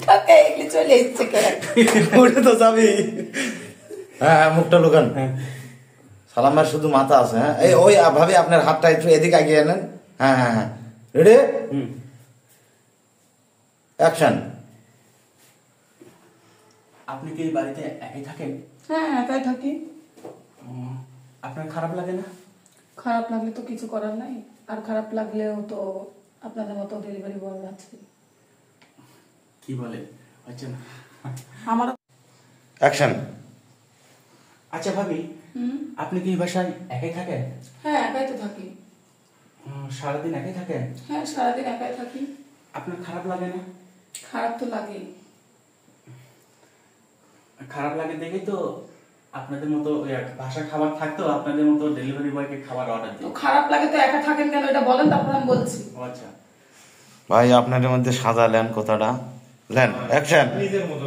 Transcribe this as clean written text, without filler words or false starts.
তোকে এগুলি চলে এসছে কেন? উঠে তো যাবি। হ্যাঁ মুখটা লুকান। সালামের শুধু মাথা আছে। হ্যাঁ এই ওই ভাবি আপনার হাতটা একটু এদিকে এগিয়ে নেন। হ্যাঁ হ্যাঁ হ্যাঁ রেডি অ্যাকশন। আপনি কি এই বাড়িতে একাই থাকেন? হ্যাঁ একাই থাকি। আপনার খারাপ লাগে না? খারাপ লাগলে তো কিছু করার নাই, আর খারাপ লাগলেও তো আপনাদের মতো ডেলিভারি বয় আছে। কি বলে? আচ্ছা না আমার অ্যাকশন। আচ্ছা ভাবি, আপনি কি এই বাসায় একাই থাকেন? হ্যাঁ একাই তো থাকি। সারাদিন একাই থাকেন? হ্যাঁ সারাদিন একাই থাকি। আপনার খারাপ লাগে না? খারাপ তো লাগেই। খারাপ লাগে দেখেই তো আপনাদের মতো বাসা খাবার থাকতো, আপনাদের মতো ডেলিভারি বয়কে খাবার অর্ডার তো দিই। খারাপ লাগে তো একা থাকেন কেন এটা বলেন, তারপর আমি বলছি। আচ্ছা ভাই আপনাদের মধ্যে সাজালেন কথাটা, লেন অ্যাকশন। নিজের মতো